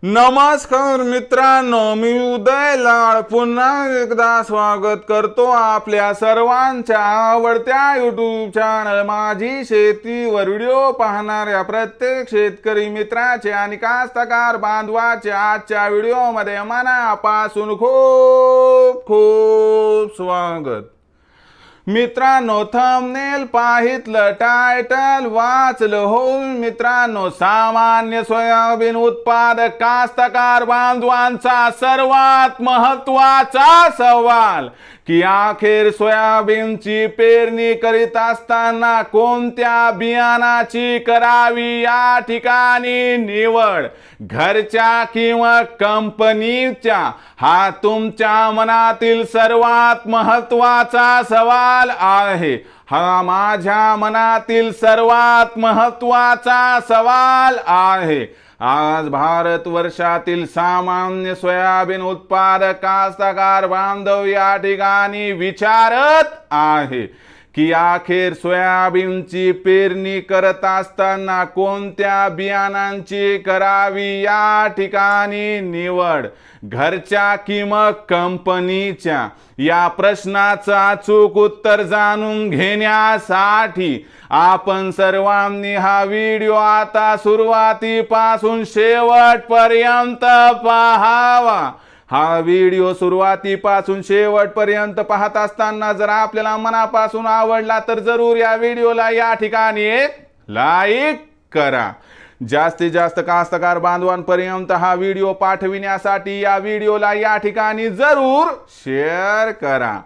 नमस्कार मित्रांनो, मी उदय लाड पुन्हा एकदा स्वागत करतो आपल्या सर्वांच्या आवडत्या यूट्यूब चॅनल माझी शेतीवर व्हिडिओ पाहणाऱ्या प्रत्येक शेतकरी मित्राचे आणि कास्तकार बांधवाचे आजच्या व्हिडिओमध्ये मनापासून खूप खूप स्वागत। मित्रांनो, थंबनेल पाहितलं, टायटल वाचलं हो मित्रांनो, सामान्य सोयाबीन उत्पादक कास्तकार बांधवांचा सर्वात महत्त्वाचा सवाल की अखेर सोयाबीनची पेरणी करीत असताना कोणत्या बियाणाची करावी या ठिकाणी निवड, घरच्या किंवा कंपनीच्या? हा तुमच्या मनातील सर्वात महत्त्वाचा सवाल आहे। हा माझ्या मनातील सर्वात महत्त्वाचा सवाल आहे। आज भारत वर्षातील सामान्य सोयाबीन उत्पादक कास्तकार बांधव या ठिकाणी विचारत आहे की अखेर सोयाबीनची पेरणी करत असताना कोणत्या बियाणांची करावी या ठिकाणी निवड, घरच्या किंवा कंपनीच्या? या प्रश्नाचं अचूक उत्तर जाणून घेण्यासाठी आपण सर्वांनी हा व्हिडिओ आता सुरुवातीपासून शेवटपर्यंत पाहावा। हा व्हिडिओ सुरुवातीपासून शेवटपर्यंत पाहत असताना जर आपल्याला मनापासून आवडला तर जरूर या व्हिडिओला या ठिकाणी एक लाईक करा। जास्तीत जास्त कास्तकार बांधवांपर्यंत हा व्हिडिओ पाठविण्यासाठी या व्हिडिओला या ठिकाणी जरूर शेअर करा।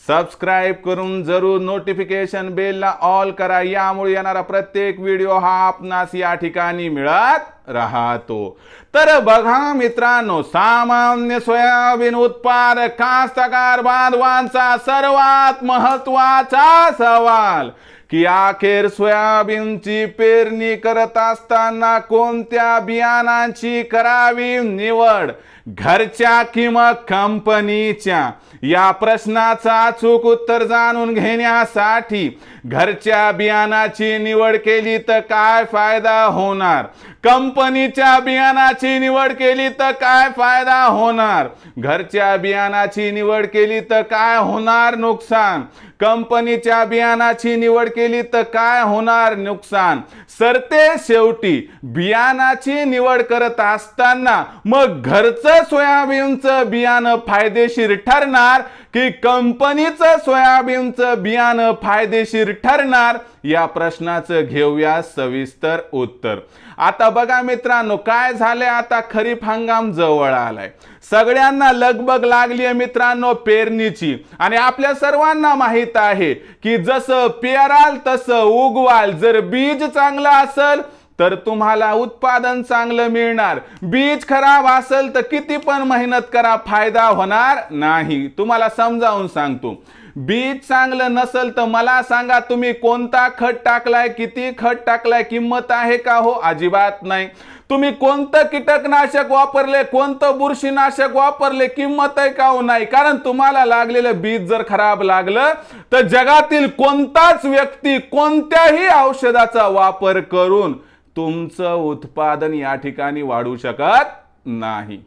सबस्क्राइब करून जरूर नोटिफिकेशन बेलला ऑल करा, यामुळे येणारा प्रत्येक व्हिडिओ हा आपणास या ठिकाणी मिळत राहतो। तर बघा मित्रांनो, सामान्य सोयाबीन उत्पादक कास्तकार बांधवांचा सर्वात महत्त्वाचा सवाल की अखेर सोयाबीनची पेरणी करत असताना कोणत्या बियाणांची करावी निवड, घरच्या किंवा कंपनीच्या? या प्रश्नाचं अचूक उत्तर जाणून घेण्यासाठी घरच्या बियाणाची निवड केली तर काय फायदा होणार, कंपनीच्या बियाणाची निवड केली तर काय फायदा होणार, घरच्या बियाणाची निवड केली तर काय होणार नुकसान, कंपनीच्या बियाणाची निवड केली तर काय होणार नुकसान? सरते शेवटी बियाणाची निवड करत असताना मग घरचं सोयाबीनचं बियाणं फायदेशीर ठरणार की कंपनीचं सोयाबीनचं बियाणं फायदेशीर ठरणार? या प्रश्नाचं घेऊया सविस्तर उत्तर। आता बघा मित्रांनो, काय झालंय, आता खरीप हंगाम जवळ आलाय, सगळ्यांना लगबग लागली आहे मित्रांनो पेरणीची, आणि आपल्या सर्वांना माहित आहे की जसं पेराल तसं उगवाल। जर बीज चांगलं असेल तर तुम्हाला उत्पादन चांगलं मिळणार, बीज खराब असेल तर किती पण मेहनत करा फायदा होणार नाही। तुम्हाला समजावून सांगतो, बीज चांगलं नसेल तर मला सांगा तुम्ही कोणता खत टाकलाय, किती खत टाकलाय, किंमत आहे का हो? अजिबात नाही। तुम्ही कोणतं कीटकनाशक वापरले, कोणतं बुरशीनाशक वापरले, किंमत आहे का हो? नाही। कारण तुम्हाला लागलेलं बीज जर खराब लागलं तर जगातील कोणताच व्यक्ती कोणत्याही औषधाचा वापर करून तुमचं उत्पादन या ठिकाणी वाढू शकत नाही।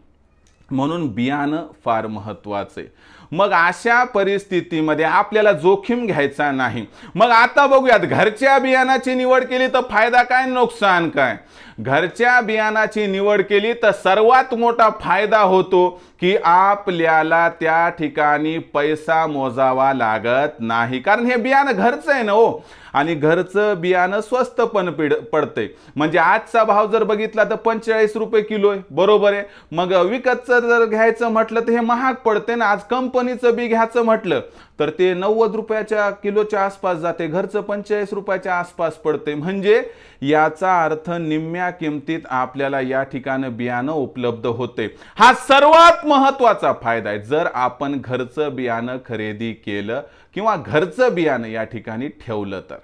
म्हणून बियाणं फार महत्त्वाचं आहे। मग अशा परिस्थितीमध्ये आपल्याला जोखीम घ्यायचा नाही। मग आता बघूयात, घरच्या बियाणाची निवड केली तर फायदा काय, नुकसान काय? घरच्या बियाणाची निवड केली तर सर्वात मोठा फायदा होतो की आपल्याला त्या ठिकाणी पैसा मोजावा लागत नाही, कारण हे बियाणं घरचं आहे ना हो, आणि घरचं बियाणं स्वस्त पण पडते। म्हणजे आजचा भाव जर बघितला तर 45 रुपये किलो आहे, बरोबर आहे। मग विकतचं जर घ्यायचं म्हटलं तर हे महाग पडते ना। आज कंपनीचं बी घ्यायचं म्हटलं तर ते 90 रुपयाच्या किलोच्या आसपास जाते, घरचं 45 रुपयाच्या आसपास पडते। म्हणजे याचा अर्थ निम्म्या किमतीत आपल्याला या ठिकाणी बियाणं उपलब्ध होते। हा सर्वात महत्त्वाचा फायदा आहे जर आपण घरचं बियाणं खरेदी केलं किंवा घरचं बियाणं या ठिकाणी ठेवलं तर।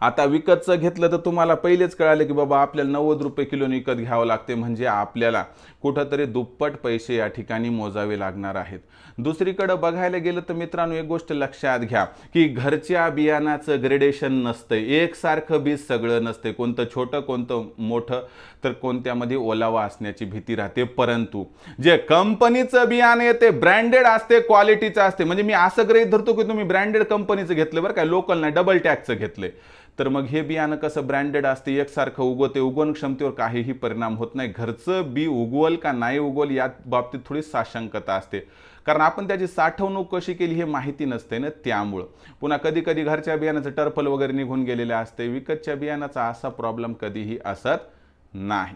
आता विकतचं घेतलं तर तुम्हाला पहिलेच कळाले की बाबा आपल्याला 90 रुपये किलोने विकत घ्यावं लागते, म्हणजे आपल्याला कुठंतरी दुप्पट पैसे या ठिकाणी मोजावे लागणार आहेत. दुसरीकडे बघायला गेलं तर मित्रांनो एक गोष्ट लक्षात घ्या की घरच्या बियाणाचं ग्रेडेशन नसतं, एकसारखं बीज सगळं नसते, कोणतं छोटं कोणतं मोठं, तर कोणत्यामध्ये ओलावा असण्याची भीती राहते. परंतु जे कंपनीचं बियाणे ते ब्रँडेड असते, क्वालिटीचं असते. म्हणजे मी असं गृहीत धरतो की तुम्ही ब्रँडेड कंपनीचं घेतलं बरं काय, लोकल नाही, डबल टॅगचं घेतलंय, तर मग हे बियाणं कसं ब्रँडेड असते, एकसारखं उगवते, उगवण क्षमतेवर काहीही परिणाम होत नाही. घरचं बी उगवल का नाही उगवल या बाबतीत थोडी साशंकता असते, कारण आपण त्याची साठवणूक कशी केली हे माहिती नसते ना. त्यामुळं पुन्हा कधी कधी घरच्या बियाणाचं टर्फल वगैरे निघून गेलेले असते, विकतच्या बियाणाचा असा प्रॉब्लेम कधीही असत नाही.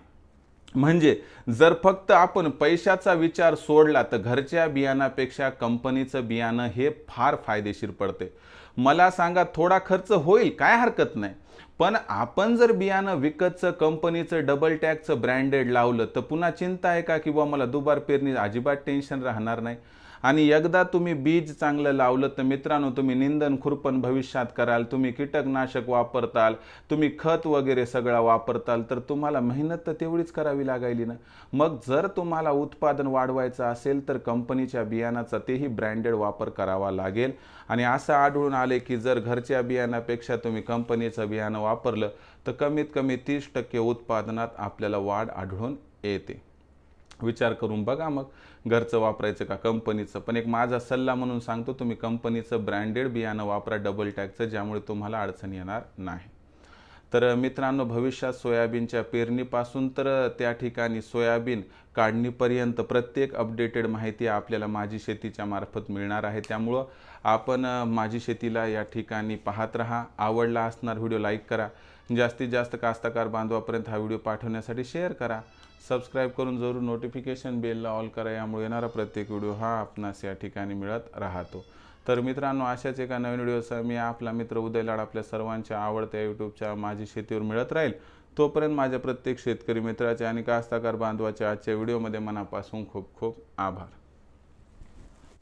म्हणजे जर फक्त आपण पैशाचा विचार सोडला तर घरच्या बियाणापेक्षा कंपनीचं बियाणं हे फार फायदेशीर पडते. मला सांगा, थोडा खर्च होईल, काय हरकत नाही, पण आपण जर बियाणं विकतचं कंपनीचं डबल टॅगचं ब्रँडेड लावलं तर पुन्हा चिंता आहे का की बाबा मला दुबार पेरणी, अजिबात टेन्शन राहणार नाही. आणि एकदा तुम्ही बीज चांगलं लावलं तर मित्रांनो तुम्ही निंदन खुरपण भविष्यात कराल, तुम्ही कीटकनाशक वापरताल, तुम्ही खत वगैरे सगळं वापरताल, तर तुम्हाला मेहनत तर तेवढीच करावी लागायली ना. मग जर तुम्हाला उत्पादन वाढवायचं असेल तर कंपनीच्या बियाणाचा तेही ब्रँडेड वापर करावा लागेल. आणि असं आढळून आले की जर घरच्या बियाणापेक्षा तुम्ही कंपनीचं बियाणं वापरलं तर कमीत कमी 30% उत्पादनात आपल्याला वाढ आढळून येते. विचार करून बघा मग घरचं वापरायचं का कंपनीचं. पण एक माझा सल्ला म्हणून सांगतो, तुम्ही कंपनीचं ब्रँडेड बियाणं वापरा डबल टॅगचं, ज्यामुळे तुम्हाला अडचण येणार नाही. तर मित्रांनो, भविष्यात सोयाबीनच्या पेरणीपासून तर त्या ठिकाणी सोयाबीन काढणीपर्यंत प्रत्येक अपडेटेड माहिती आपल्याला माझी शेतीच्या मार्फत मिळणार आहे. त्यामुळं आपण माझी शेतीला या ठिकाणी पाहत राहा. आवडला असणार व्हिडिओ लाईक करा, जास्तीत जास्त कास्तकार बांधवापर्यंत हा व्हिडिओ पाठवण्यासाठी शेअर करा, सबस्क्राईब करून जरूर नोटिफिकेशन बेलला ऑल करा, यामुळे येणारा प्रत्येक व्हिडिओ हा आपणास या ठिकाणी मिळत राहतो. तर मित्रांनो, अशाच एका नवीन व्हिडिओसह मी आपला मित्र उदय लाड आपल्या सर्वांच्या आवडत्या यूट्यूबच्या माझी शेतीवर मिळत राहील. तोपर्यंत माझ्या प्रत्येक शेतकरी मित्राचे आणि कास्तकार बांधवाच्या आजच्या व्हिडिओमध्ये मनापासून खूप खूप आभार.